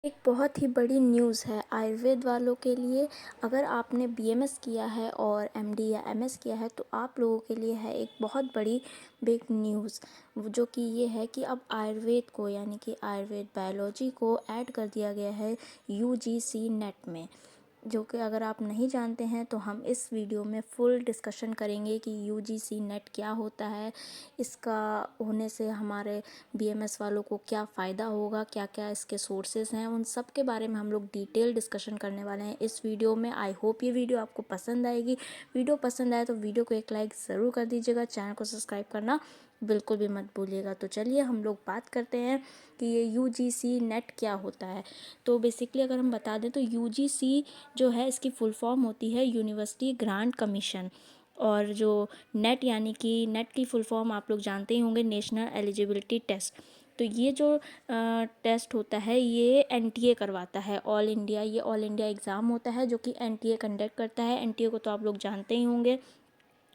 एक बहुत ही बड़ी न्यूज़ है आयुर्वेद वालों के लिए। अगर आपने बीएमएस किया है और एमडी या एमएस किया है तो आप लोगों के लिए है एक बहुत बड़ी बिग न्यूज़, जो कि ये है कि अब आयुर्वेद को यानी कि आयुर्वेद बायोलॉजी को ऐड कर दिया गया है यूजीसी नेट में। जो कि अगर आप नहीं जानते हैं तो हम इस वीडियो में फुल डिस्कशन करेंगे कि यूजीसी नेट क्या होता है, इसका होने से हमारे बीएमएस वालों को क्या फ़ायदा होगा, क्या क्या इसके सोर्सेज हैं, उन सब के बारे में हम लोग डिटेल डिस्कशन करने वाले हैं इस वीडियो में। आई होप ये वीडियो आपको पसंद आएगी। वीडियो पसंद आए तो वीडियो को एक लाइक ज़रूर कर दीजिएगा, चैनल को सब्सक्राइब करना बिल्कुल भी मत भूलिएगा। तो चलिए हम लोग बात करते हैं कि ये यूजीसी नेट क्या होता है। तो बेसिकली अगर हम बता दें तो यूजीसी जो है इसकी फुल फॉर्म होती है यूनिवर्सिटी ग्रांट कमीशन, और जो नेट यानी कि नेट की फुल फॉर्म आप लोग जानते ही होंगे, नेशनल एलिजिबिलिटी टेस्ट। तो ये जो टेस्ट होता है ये एनटीए करवाता है, ऑल इंडिया, ये ऑल इंडिया एग्ज़ाम होता है जो कि एनटीए कंडक्ट करता है। एनटीए को तो आप लोग जानते ही होंगे,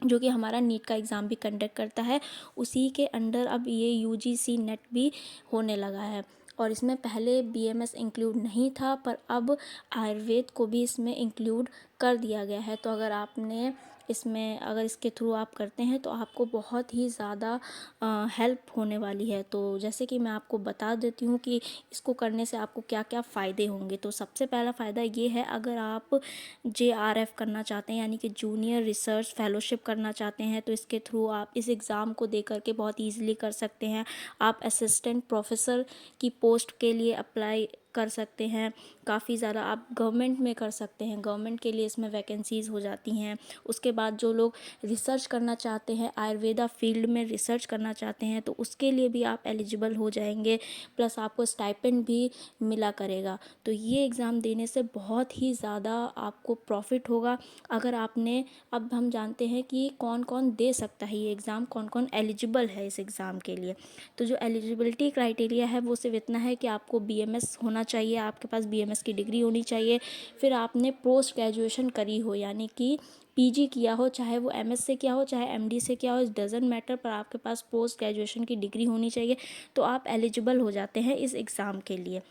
जो कि हमारा नीट का एग्ज़ाम भी कंडक्ट करता है। उसी के अंडर अब ये यूजीसी नेट भी होने लगा है, और इसमें पहले बीएमएस इंक्लूड नहीं था पर अब आयुर्वेद को भी इसमें इंक्लूड कर दिया गया है। तो अगर आपने इसमें अगर इसके थ्रू आप करते हैं तो आपको बहुत ही ज़्यादा हेल्प होने वाली है। तो जैसे कि मैं आपको बता देती हूँ कि इसको करने से आपको क्या क्या फ़ायदे होंगे। तो सबसे पहला फ़ायदा ये है, अगर आप जेआरएफ करना चाहते हैं यानी कि जूनियर रिसर्च फेलोशिप करना चाहते हैं तो इसके थ्रू आप इस एग्ज़ाम को दे करके बहुत ईजिली कर सकते हैं। आप असिस्टेंट प्रोफेसर की पोस्ट के लिए अप्लाई कर सकते हैं। काफ़ी ज़्यादा आप गवर्नमेंट में कर सकते हैं, गवर्नमेंट के लिए इसमें वैकेंसीज़ हो जाती हैं। उसके बाद जो लोग रिसर्च करना चाहते हैं, आयुर्वेदा फील्ड में रिसर्च करना चाहते हैं, तो उसके लिए भी आप एलिजिबल हो जाएंगे। प्लस आपको स्टाइपेंड भी मिला करेगा। तो ये एग्ज़ाम देने से बहुत ही ज़्यादा आपको प्रॉफिट होगा। अगर आपने, अब हम जानते हैं कि कौन कौन दे सकता है ये एग्ज़ाम, कौन कौन एलिजिबल है इस एग्ज़ाम के लिए। तो जो एलिजिबिलिटी क्राइटेरिया है वो सिर्फ इतना है कि आपको बीएमएस होना चाहिए, आपके पास बीएमएस की डिग्री होनी चाहिए, फिर आपने पोस्ट ग्रेजुएशन करी हो यानी कि पीजी किया हो, चाहे वो एमएस से किया हो चाहे एमडी से किया हो, इस डजेंट मैटर, पर आपके पास पोस्ट ग्रेजुएशन की डिग्री होनी चाहिए। तो आप एलिजिबल हो जाते हैं इस एग्ज़ाम के लिए।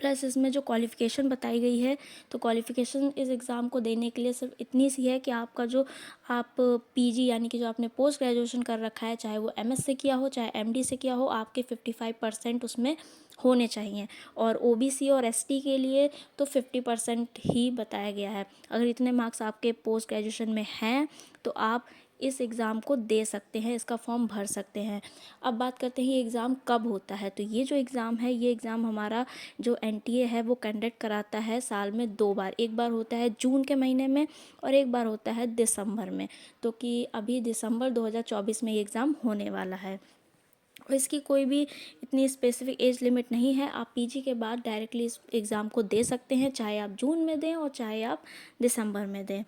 प्लस इसमें जो क्वालिफ़िकेशन बताई गई है, तो क्वालिफ़िकेशन इस एग्ज़ाम को देने के लिए सिर्फ इतनी सी है कि आपका जो आप पीजी यानी कि जो आपने पोस्ट ग्रेजुएशन कर रखा है, चाहे वो एमएस से किया हो चाहे एमडी से किया हो, आपके 55% उसमें होने चाहिए। और ओबीसी और एसटी के लिए तो 50% ही बताया गया है। अगर इतने मार्क्स आपके पोस्ट ग्रेजुएशन में हैं तो आप इस एग्ज़ाम को दे सकते हैं, इसका फॉर्म भर सकते हैं। अब बात करते हैं ये एग्ज़ाम कब होता है। तो ये जो एग्ज़ाम है, ये एग्ज़ाम हमारा जो एनटीए है वो कंडक्ट कराता है साल में 2 बार। एक बार होता है जून के महीने में और एक बार होता है दिसंबर में। तो कि अभी दिसंबर 2024 में ये एग्ज़ाम होने वाला है। और इसकी कोई भी इतनी स्पेसिफिक एज लिमिट नहीं है। आप पीजी के बाद डायरेक्टली इस एग्ज़ाम को दे सकते हैं, चाहे आप जून में दें और चाहे आप दिसंबर में दें।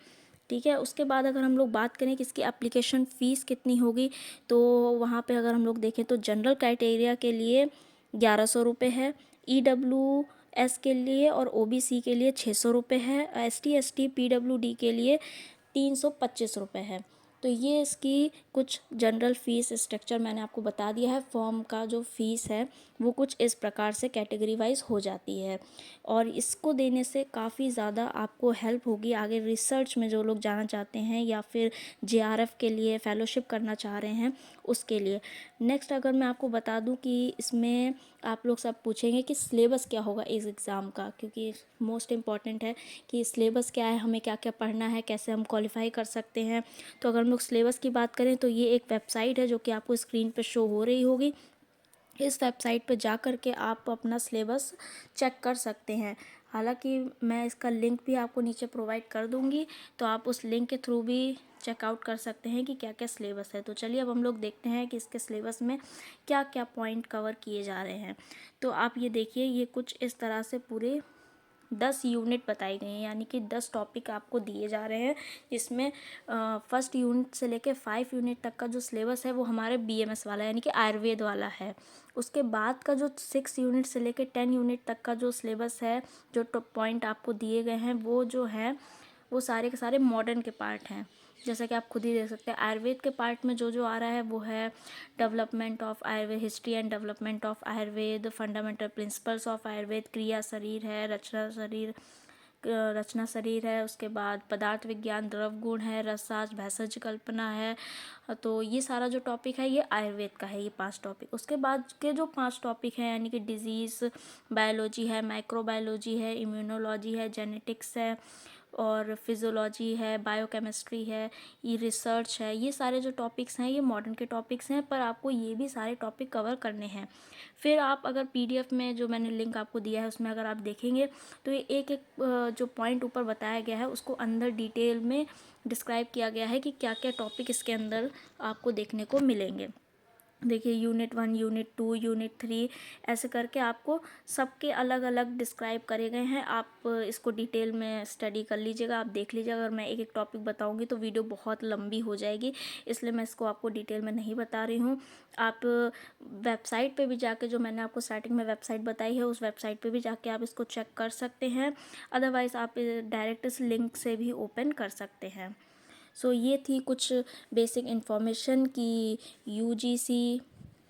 ठीक है। उसके बाद अगर हम लोग बात करें कि इसकी एप्लीकेशन फ़ीस कितनी होगी, तो वहाँ पे अगर हम लोग देखें तो जनरल क्राइटेरिया के लिए 1100 रुपये है, ईडब्ल्यूएस के लिए और ओबीसी के लिए 600 रुपये है, एसटी एसटी पीडब्ल्यूडी के लिए 325 रुपये है। तो ये इसकी कुछ जनरल फ़ीस स्ट्रक्चर मैंने आपको बता दिया है। फॉर्म का जो फ़ीस है वो कुछ इस प्रकार से कैटेगरी वाइज हो जाती है, और इसको देने से काफ़ी ज़्यादा आपको हेल्प होगी आगे रिसर्च में, जो लोग जाना चाहते हैं या फिर जेआरएफ के लिए फ़ेलोशिप करना चाह रहे हैं उसके लिए। नेक्स्ट अगर मैं आपको बता दूं कि इसमें आप लोग सब पूछेंगे कि सिलेबस क्या होगा इस एग्ज़ाम का, क्योंकि मोस्ट इम्पॉर्टेंट है कि सिलेबस क्या है, हमें क्या क्या पढ़ना है, कैसे हम क्वालिफाई कर सकते हैं। तो अगर हम लोग सिलेबस की बात करें तो ये एक वेबसाइट है जो कि आपको स्क्रीन पर शो हो रही होगी। इस वेबसाइट पर जा कर के आप अपना सिलेबस चेक कर सकते हैं। हालांकि मैं इसका लिंक भी आपको नीचे प्रोवाइड कर दूंगी, तो आप उस लिंक के थ्रू भी चेकआउट कर सकते हैं कि क्या क्या सिलेबस है। तो चलिए अब हम लोग देखते हैं कि इसके सिलेबस में क्या क्या पॉइंट कवर किए जा रहे हैं। तो आप ये देखिए, ये कुछ इस तरह से पूरे 10 यूनिट बताई गई हैं, यानी कि 10 टॉपिक आपको दिए जा रहे हैं, जिसमें फर्स्ट यूनिट से लेके 5 यूनिट तक का जो सिलेबस है वो हमारे बीएमएस वाला यानी कि आयुर्वेद वाला है। उसके बाद का जो 6 यूनिट से लेके 10 यूनिट तक का जो सिलेबस है, जो पॉइंट आपको दिए गए हैं, वो जो है वो सारे के सारे मॉडर्न के पार्ट हैं। जैसा कि आप खुद ही देख सकते हैं आयुर्वेद के पार्ट में जो जो आ रहा है वो है development of Ayurveda, history and development of Ayurveda, fundamental principles of Ayurveda, क्रिया शरीर है, रचना शरीर है, उसके बाद पदार्थ विज्ञान, द्रव गुण है, रसशास्त्र, भेषज कल्पना है। तो ये सारा जो टॉपिक है ये आयुर्वेद का है, ये 5 टॉपिक। उसके बाद के जो 5 टॉपिक हैं यानी कि डिजीज़ बायोलॉजी है, माइक्रोबायोलॉजी है, इम्यूनोलॉजी है, जेनेटिक्स है और फिजियोलॉजी है, बायोकेमिस्ट्री है, ये रिसर्च है, ये सारे जो टॉपिक्स हैं ये मॉडर्न के टॉपिक्स हैं, पर आपको ये भी सारे टॉपिक कवर करने हैं। फिर आप अगर पीडीएफ में जो मैंने लिंक आपको दिया है उसमें अगर आप देखेंगे तो ये एक एक जो पॉइंट ऊपर बताया गया है उसको अंदर डिटेल में डिस्क्राइब किया गया है कि क्या क्या टॉपिक इसके अंदर आपको देखने को मिलेंगे। देखिए यूनिट 1, यूनिट 2, यूनिट 3 ऐसे करके आपको सबके अलग अलग डिस्क्राइब करे गए हैं। आप इसको डिटेल में स्टडी कर लीजिएगा, आप देख लीजिएगा। अगर मैं एक एक टॉपिक बताऊंगी तो वीडियो बहुत लंबी हो जाएगी, इसलिए मैं इसको आपको डिटेल में नहीं बता रही हूँ। आप वेबसाइट पे भी जाके, जो मैंने आपको स्टार्टिंग में वेबसाइट बताई है उस वेबसाइट पे भी जाके आप इसको चेक कर सकते हैं। अदरवाइज़ आप डायरेक्ट इस लिंक से भी ओपन कर सकते हैं। सो ये थी कुछ बेसिक इन्फॉर्मेशन की यूजीसी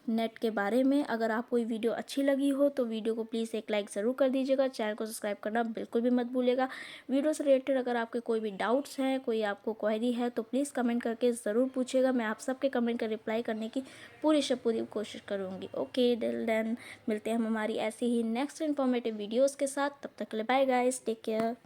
नेट के बारे में। अगर आपको ये वीडियो अच्छी लगी हो तो वीडियो को प्लीज़ एक लाइक ज़रूर कर दीजिएगा, चैनल को सब्सक्राइब करना बिल्कुल भी मत भूलिएगा। वीडियो से रिलेटेड अगर आपके कोई भी डाउट्स हैं, कोई आपको क्वेरी है तो प्लीज़ कमेंट करके ज़रूर पूछिएगा। मैं आप सबके कमेंट का रिप्लाई करने की पूरी से पूरी कोशिश करूँगी। ओके टिल देन मिलते हैं हम हमारी ऐसी ही नेक्स्ट इन्फॉर्मेटिव वीडियोज़ के साथ। तब तक के लिए बाय गाइस, टेक केयर।